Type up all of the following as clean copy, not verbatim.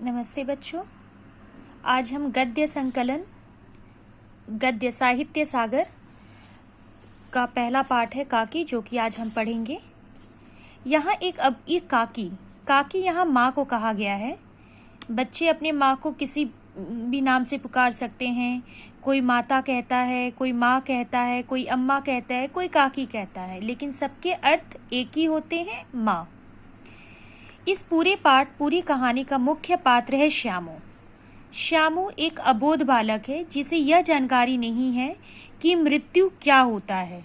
नमस्ते बच्चों। आज हम गद्य संकलन गद्य साहित्य सागर का पहला पाठ है काकी, जो कि आज हम पढ़ेंगे। यहाँ एक काकी यहाँ माँ को कहा गया है। बच्चे अपने माँ को किसी भी नाम से पुकार सकते हैं। कोई माता कहता है, कोई माँ कहता है, कोई अम्मा कहता है, कोई काकी कहता है, लेकिन सबके अर्थ एक ही होते हैं, माँ। इस पूरी कहानी का मुख्य पात्र है श्यामू। श्यामू एक अबोध बालक है जिसे यह जानकारी नहीं है कि मृत्यु क्या होता है।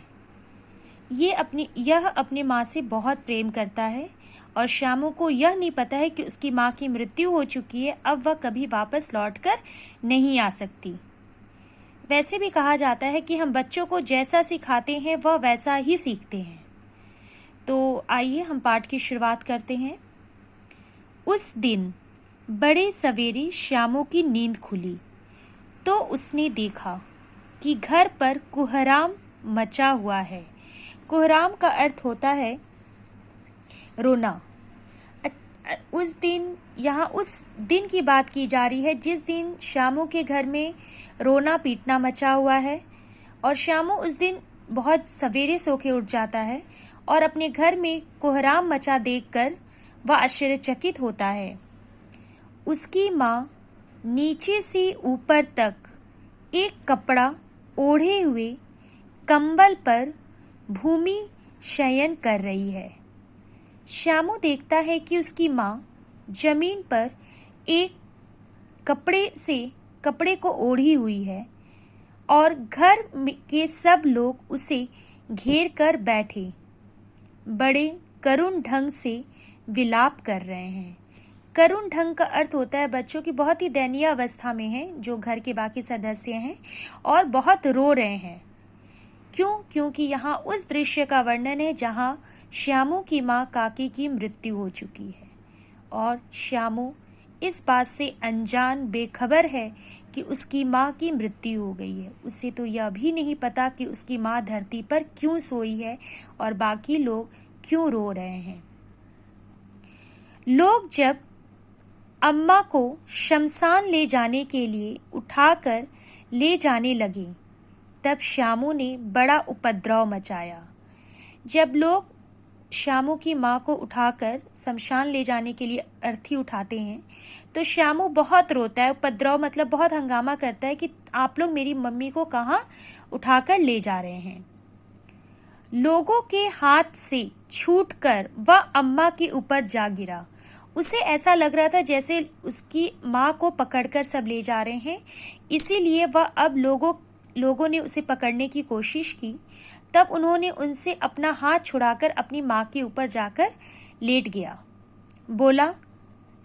यह अपने माँ से बहुत प्रेम करता है और श्यामू को यह नहीं पता है कि उसकी माँ की मृत्यु हो चुकी है, अब वह कभी वापस लौटकर नहीं आ सकती। वैसे भी कहा जाता है कि हम बच्चों को जैसा सिखाते हैं वह वैसा ही सीखते हैं। तो आइए हम पाठ की शुरुआत करते हैं। उस दिन बड़े सवेरे श्यामू की नींद खुली तो उसने देखा कि घर पर कोहराम मचा हुआ है। कोहराम का अर्थ होता है रोना। उस दिन की बात की जा रही है जिस दिन श्यामू के घर में रोना पीटना मचा हुआ है। और श्यामू उस दिन बहुत सवेरे सो के उठ जाता है और अपने घर में कोहराम मचा देखकर वह आश्चर्यचकित होता है। उसकी माँ नीचे से ऊपर तक एक कपड़ा ओढ़े हुए कंबल पर भूमि शयन कर रही है। श्यामू देखता है कि उसकी माँ जमीन पर एक कपड़े को ओढ़ी हुई है और घर के सब लोग उसे घेर कर बैठे बड़े करुण ढंग से विलाप कर रहे हैं। करुण ढंग का अर्थ होता है बच्चों की बहुत ही दयनीय अवस्था में है जो घर के बाकी सदस्य हैं और बहुत रो रहे हैं। क्योंकि यहाँ उस दृश्य का वर्णन है जहाँ श्यामू की माँ काकी की मृत्यु हो चुकी है और श्यामू इस बात से अनजान बेखबर है कि उसकी माँ की मृत्यु हो गई है। उसे तो यह भी नहीं पता कि उसकी माँ धरती पर क्यों सोई है और बाकी लोग क्यों रो रहे हैं। लोग जब अम्मा को शमशान ले जाने के लिए उठाकर ले जाने लगे तब श्यामू ने बड़ा उपद्रव मचाया। जब लोग श्यामू की माँ को उठाकर शमशान ले जाने के लिए अर्थी उठाते हैं तो श्यामू बहुत रोता है। उपद्रव मतलब बहुत हंगामा करता है कि आप लोग मेरी मम्मी को कहाँ उठाकर ले जा रहे हैं। लोगों के हाथ से छूटकर वह अम्मा के ऊपर जा गिरा। उसे ऐसा लग रहा था जैसे उसकी माँ को पकड़कर सब ले जा रहे हैं, इसीलिए वह अब लोगों ने उसे पकड़ने की कोशिश की। तब उन्होंने उनसे अपना हाथ छुड़ाकर अपनी माँ के ऊपर जाकर लेट गया। बोला,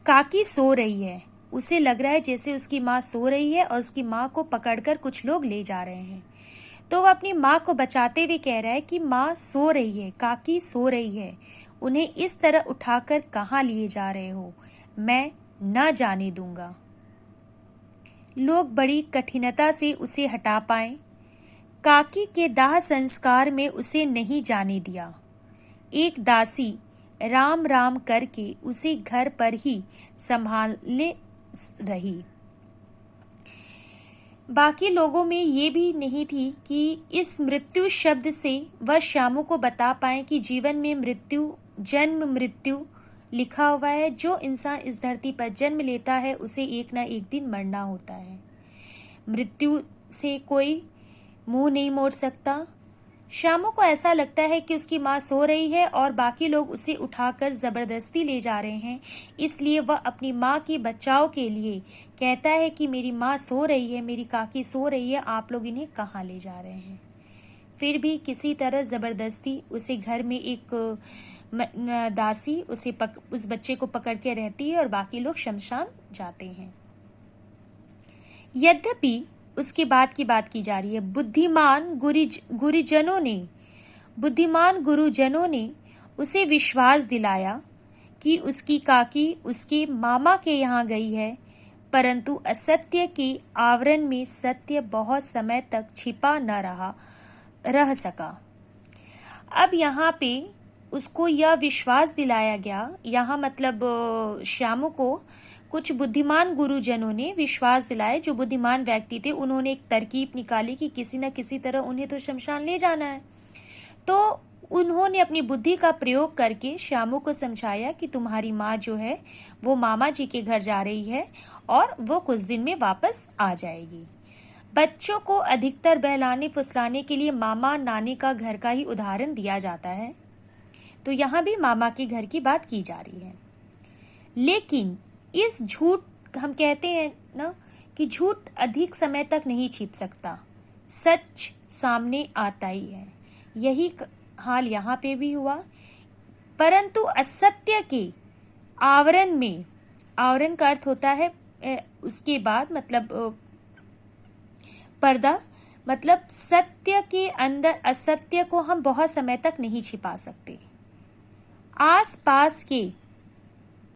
काकी सो रही है। उसे लग रहा है जैसे उसकी माँ सो रही है और उसकी माँ को पकड़कर कुछ लोग ले जा रहे हैं। तो वह अपनी माँ को बचाते हुए कह रहा है कि माँ सो रही है, काकी सो रही है, उन्हें इस तरह उठाकर कहाँ लिए जा रहे हो, मैं न जाने दूंगा। लोग बड़ी कठिनता से उसे हटा पाए। काकी के दाह संस्कार में उसे नहीं जाने दिया। एक दासी राम राम करके उसे घर पर ही संभालने रही। बाकी लोगों में ये भी नहीं थी कि इस मृत्यु शब्द से वह श्यामू को बता पाए कि जीवन में मृत्यु, जन्म मृत्यु लिखा हुआ है। जो इंसान इस धरती पर जन्म लेता है उसे एक ना एक दिन मरना होता है। मृत्यु से कोई मुंह नहीं मोड़ सकता। श्यामू को ऐसा लगता है कि उसकी माँ सो रही है और बाकी लोग उसे उठाकर जबरदस्ती ले जा रहे हैं, इसलिए वह अपनी माँ के बचाव के लिए कहता है कि मेरी माँ सो रही है, मेरी काकी सो रही है, आप लोग इन्हें कहाँ ले जा रहे हैं। फिर भी किसी तरह जबरदस्ती उसे घर में एक दासी उस बच्चे को पकड़ के रहती है और बाकी लोग शमशान जाते हैं। यद्यपि उसके बाद की बात की जा रही है। बुद्धिमान गुरुजनों ने उसे विश्वास दिलाया कि उसकी काकी उसके मामा के यहाँ गई है, परंतु असत्य के आवरण में सत्य बहुत समय तक छिपा न रह सका। अब यहाँ पे उसको यह विश्वास दिलाया गया, यहाँ मतलब श्यामू को कुछ बुद्धिमान गुरुजनों ने विश्वास दिलाया, जो बुद्धिमान व्यक्ति थे उन्होंने एक तरकीब निकाली कि किसी न किसी तरह उन्हें तो शमशान ले जाना है। तो उन्होंने अपनी बुद्धि का प्रयोग करके श्यामू को समझाया कि तुम्हारी माँ जो है वो मामा जी के घर जा रही है और वो कुछ दिन में वापस आ जाएगी। बच्चों को अधिकतर बहलाने फुसलाने के लिए मामा नानी का घर का ही उदाहरण दिया जाता है, तो यहाँ भी मामा के घर की बात की जा रही है। लेकिन इस झूठ, हम कहते हैं ना कि झूठ अधिक समय तक नहीं छिप सकता, सच सामने आता ही है। यही हाल यहाँ पे भी हुआ, परंतु असत्य के आवरण में, आवरण का अर्थ होता है उसके बाद, मतलब पर्दा, मतलब सत्य के अंदर असत्य को हम बहुत समय तक नहीं छिपा सकते। आस पास के